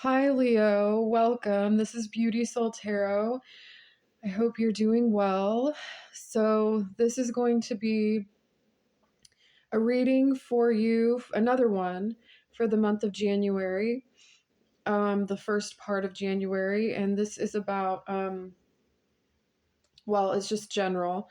Hi, Leo. Welcome. This is Beauty Soul Tarot. I hope you're doing well. So, this is going to be a reading for you, another one for the month of January, the first part of January. And this is about, it's just general.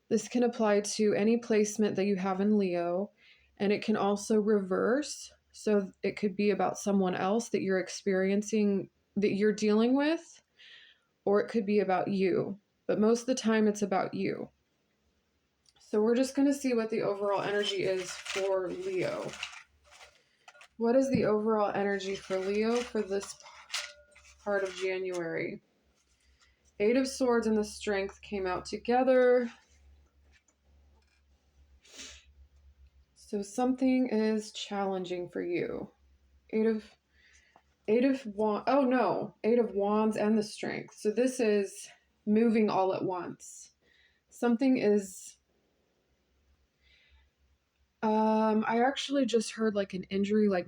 This can apply to any placement that you have in Leo, and it can also reverse. So, it could be about someone else that you're experiencing, that you're dealing with, or it could be about you, but most of the time it's about you. So we're just going to see what the overall energy is for Leo. What is the overall energy for Leo for this part of January? Eight of Swords and the Strength came out together. So something is challenging for you. Eight of Wands and the Strength. So this is moving all at once. Something is I actually just heard like an injury, like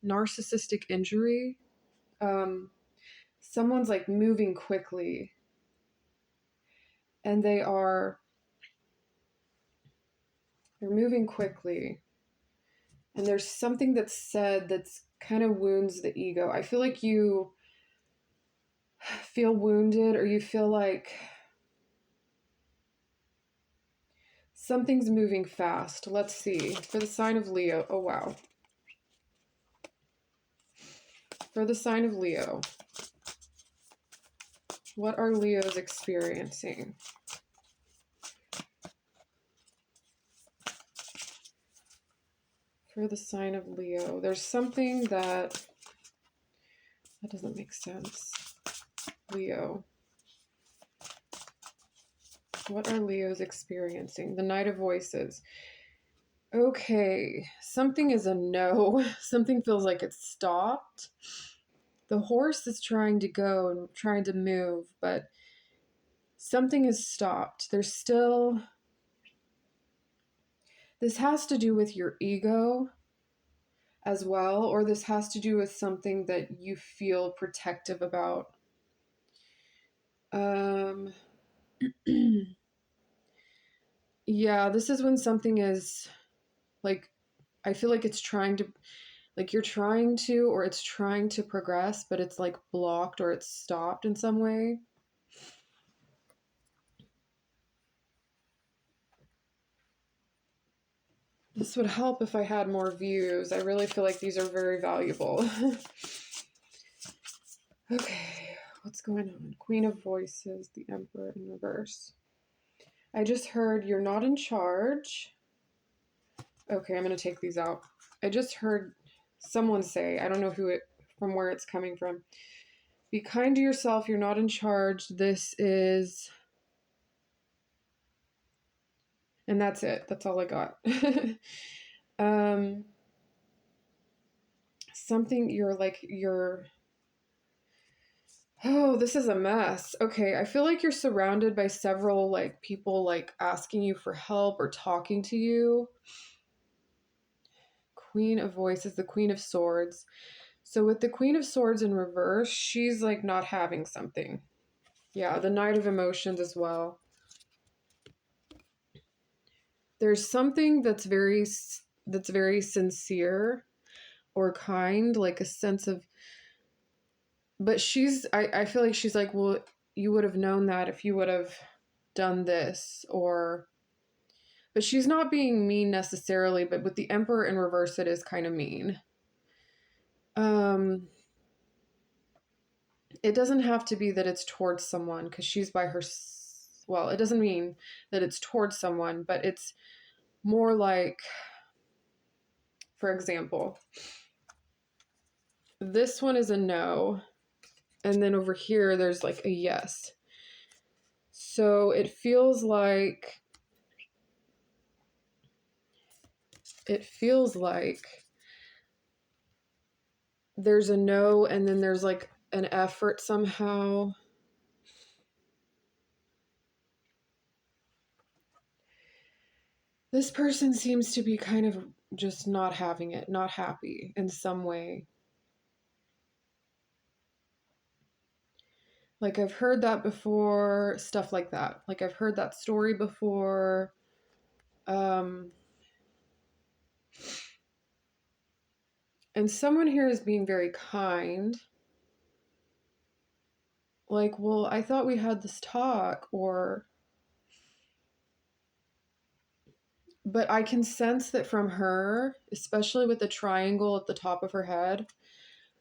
narcissistic injury. Someone's like moving quickly, and they're moving quickly, and there's something that's said that's kind of wounds the ego. I feel like you feel wounded, or you feel like something's moving fast. Let's see. For the sign of Leo. Oh, wow. For the sign of Leo, what are Leos experiencing? For the sign of Leo, there's something that doesn't make sense. Leo. What are Leos experiencing? The Knight of Voices. Okay, something is a no. Something feels like it's stopped. The horse is trying to go and trying to move, but something is stopped. There's still... This has to do with your ego as well, or this has to do with something that you feel protective about. Yeah, this is when something is like, I feel like it's trying to, like you're trying to, or it's trying to progress, but it's like blocked or it's stopped in some way. This would help if I had more views. I really feel like these are very valuable. Okay, what's going on? Queen of Voices, the Emperor in reverse. I just heard you're not in charge. Okay, I'm going to take these out. I just heard someone say, I don't know from where it's coming from. Be kind to yourself. You're not in charge. This is... And that's it. That's all I got. Something oh, this is a mess. Okay, I feel like you're surrounded by several like people like asking you for help or talking to you. Queen of Voices, the Queen of Swords. So with the Queen of Swords in reverse, she's like not having something. Yeah, the Knight of Emotions as well. There's something that's very sincere or kind, like a sense of... But I feel like she's like, well, you would have known that if you would have done this, or... But she's not being mean necessarily, but with the Emperor in reverse, it is kind of mean. It doesn't have to be that it's towards someone, because she's by her... Well, it doesn't mean that it's towards someone, but it's more like, for example, this one is a no, and then over here there's like a yes. So it feels like there's a no, and then there's like an effort somehow. This person seems to be kind of just not having it, not happy in some way. Like I've heard that before, stuff like that. Like I've heard that story before. Um, and someone here is being very kind. Like, well, I thought we had this talk, or, but I can sense that from her, especially with the triangle at the top of her head,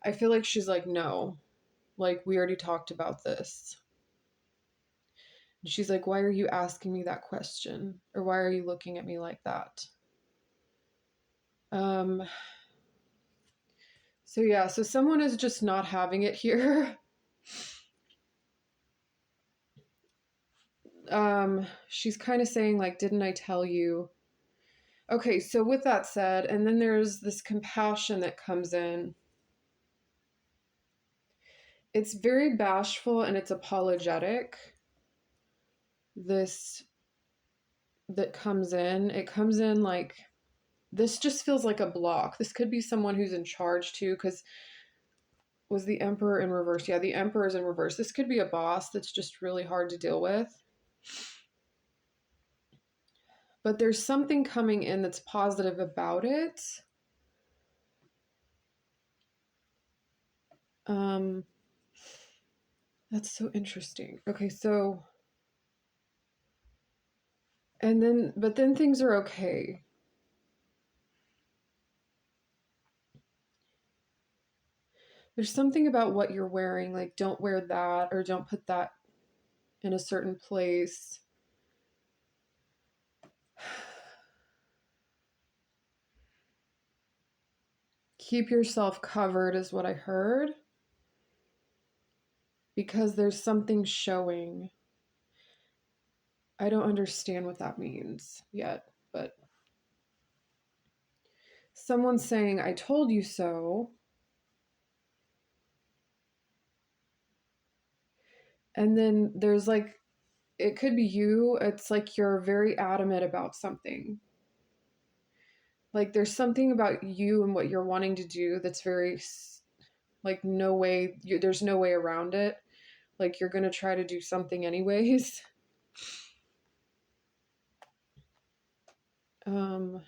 I feel like she's like, no, like, we already talked about this. And she's like, why are you asking me that question? Or why are you looking at me like that? Um, so yeah, so someone is just not having it here. She's kind of saying, like, didn't I tell you? Okay, so with that said, and then there's this compassion that comes in. It's very bashful and it's apologetic. This that comes in, it comes in like, this just feels like a block. This could be someone who's in charge too, because was the Emperor in reverse? Yeah, the Emperor is in reverse. This could be a boss that's just really hard to deal with. But there's something coming in that's positive about it. Um, that's so interesting. Okay, so, and then, but then things are okay. There's something about what you're wearing, like don't wear that or don't put that in a certain place. Keep yourself covered is what I heard, because there's something showing. I don't understand what that means yet, but someone's saying, I told you so. And then there's like, it could be you. It's like you're very adamant about something. Like there's something about you and what you're wanting to do that's very, like, no way, there's no way around it. Like you're going to try to do something anyways. Um,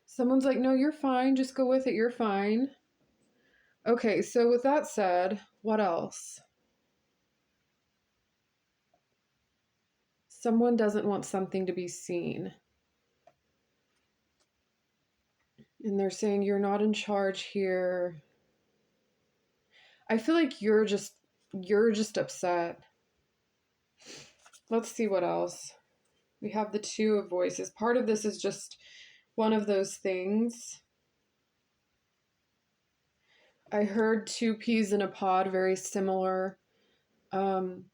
Someone's like, no, you're fine. Just go with it. You're fine. Okay, so with that said, what else? Someone doesn't want something to be seen. And they're saying, you're not in charge here. I feel like you're just upset. Let's see what else. We have the Two of Voices. Part of this is just one of those things. I heard two peas in a pod, very similar. Um,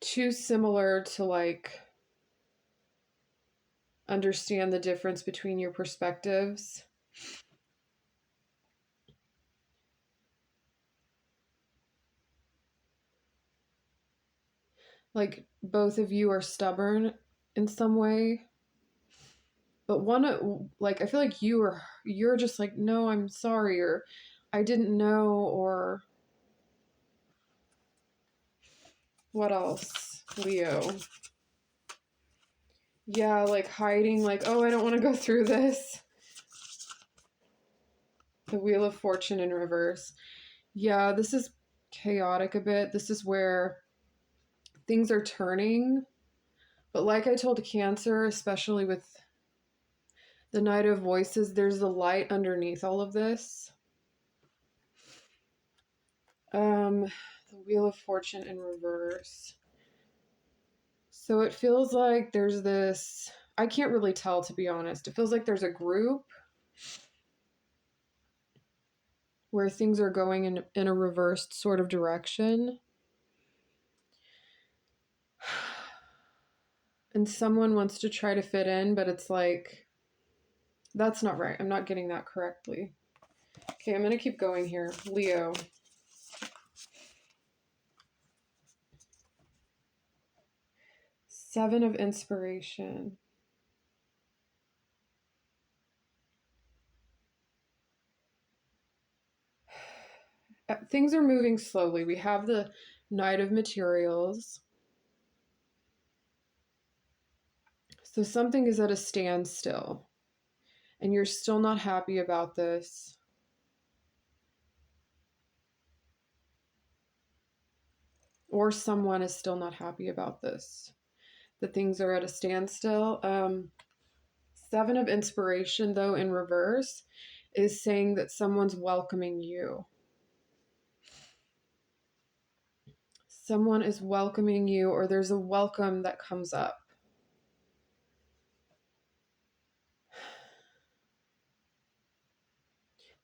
Too similar to like understand the difference between your perspectives. Like both of you are stubborn in some way, but one, like I feel like you're just like, no, I'm sorry, or I didn't know, or what else? Leo. Yeah, like hiding, like, oh, I don't want to go through this. The Wheel of Fortune in reverse. Yeah, this is chaotic a bit. This is where things are turning. But like I told Cancer, especially with the Knight of Voices, there's the light underneath all of this. The Wheel of Fortune in reverse. So it feels like there's this, I can't really tell, to be honest. It feels like there's a group where things are going in a reversed sort of direction. And someone wants to try to fit in, but it's like, that's not right. I'm not getting that correctly. Okay, I'm going to keep going here. Leo. Seven of Inspiration. things are moving slowly. We have the Knight of Materials. So something is at a standstill, and you're still not happy about this. Or someone is still not happy about this. That things are at a standstill. Seven of Inspiration, though, in reverse, is saying that someone's welcoming you. Someone is welcoming you, or there's a welcome that comes up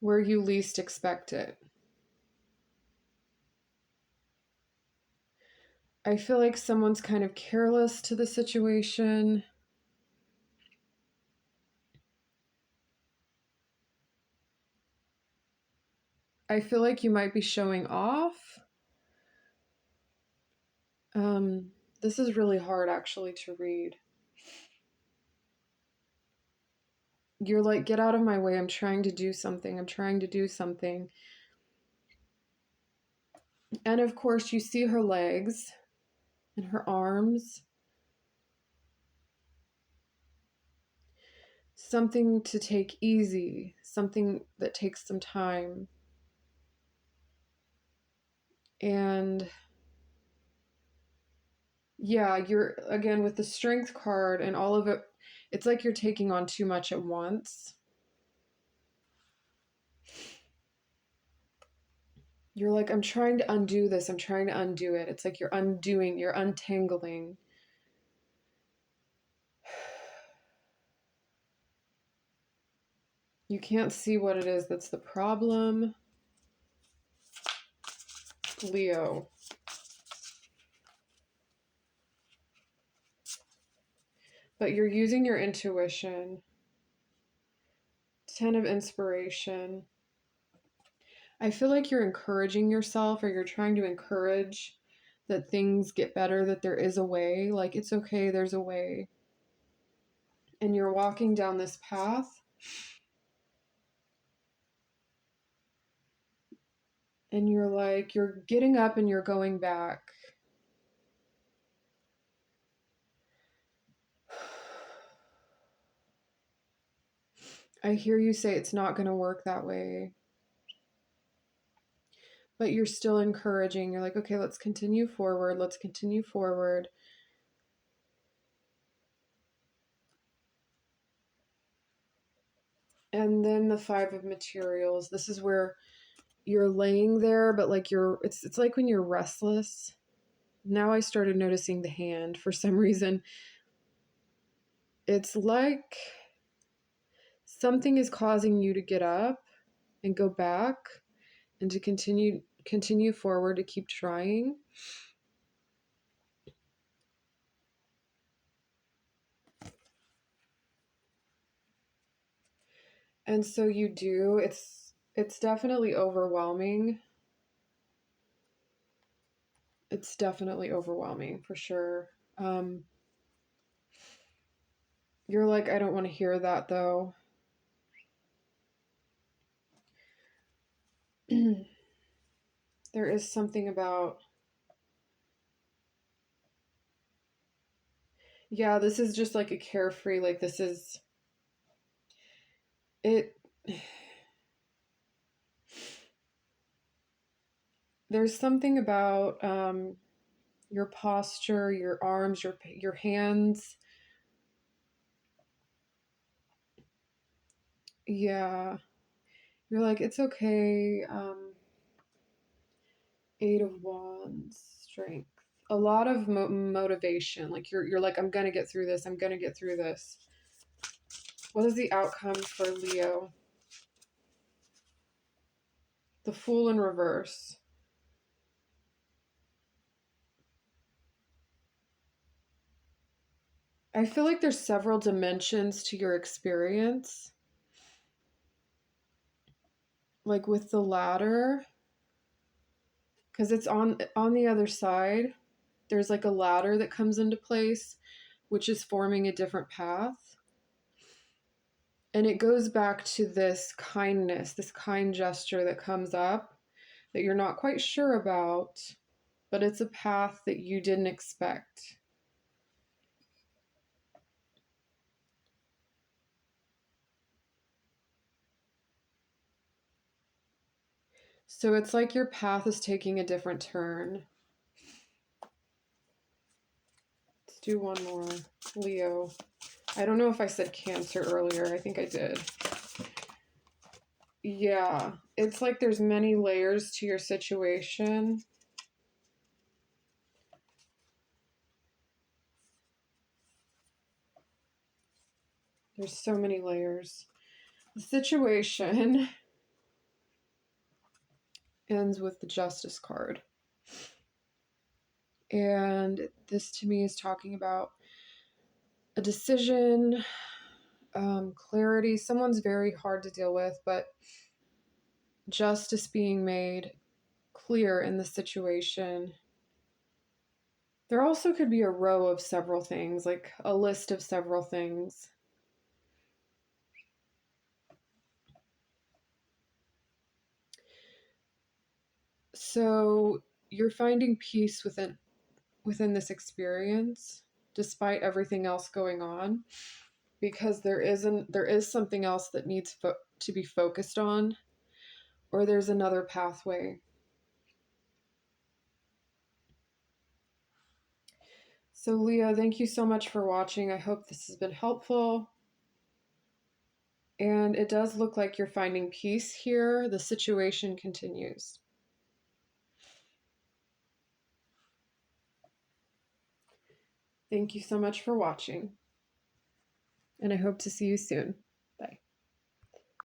where you least expect it. I feel like someone's kind of careless to the situation. I feel like you might be showing off. This is really hard actually to read. You're like, get out of my way. I'm trying to do something. I'm trying to do something. And of course, you see her legs and her arms. Something to take easy, something that takes some time. And yeah, you're again with the Strength card and all of it, it's like you're taking on too much at once. You're like, I'm trying to undo this, I'm trying to undo it. It's like you're undoing, you're untangling. You can't see what it is that's the problem. Leo. But you're using your intuition. 10 of Inspiration. I feel like you're encouraging yourself, or you're trying to encourage that things get better, that there is a way. Like, it's okay, there's a way. And you're walking down this path. And you're like, you're getting up and you're going back. I hear you say it's not going to work that way. But you're still encouraging. You're like, okay, let's continue forward. Let's continue forward. And then the Five of Materials. This is where you're laying there, but like it's like when you're restless. Now I started noticing the hand for some reason. It's like something is causing you to get up and go back and to continue forward, to keep trying. And so you do. It's definitely overwhelming. It's definitely overwhelming for sure. You're like, I don't want to hear that though. There is something about, yeah, this is just like a carefree, like this is it. There's something about your posture, your arms, your hands. Yeah, you're like, it's okay. Eight of Wands, Strength, a lot of motivation. Like you're like, I'm gonna get through this. I'm gonna get through this. What is the outcome for Leo? The Fool in reverse. I feel like there's several dimensions to your experience. Like with the ladder, because it's on the other side. There's like a ladder that comes into place, which is forming a different path. And it goes back to this kindness, this kind gesture that comes up that you're not quite sure about, but it's a path that you didn't expect. So it's like your path is taking a different turn. Let's do one more. Leo. I don't know if I said Cancer earlier. I think I did. Yeah, it's like there's many layers to your situation. There's so many layers. The situation ends with the Justice card. And this to me is talking about a decision, clarity. Someone's very hard to deal with, but justice being made clear in the situation. There also could be a row of several things, like a list of several things. So you're finding peace within this experience despite everything else going on, because there is something else that needs to be focused on, or there's another pathway. So Leo, thank you so much for watching. I hope this has been helpful. And it does look like you're finding peace here. The situation continues. Thank you so much for watching, and I hope to see you soon.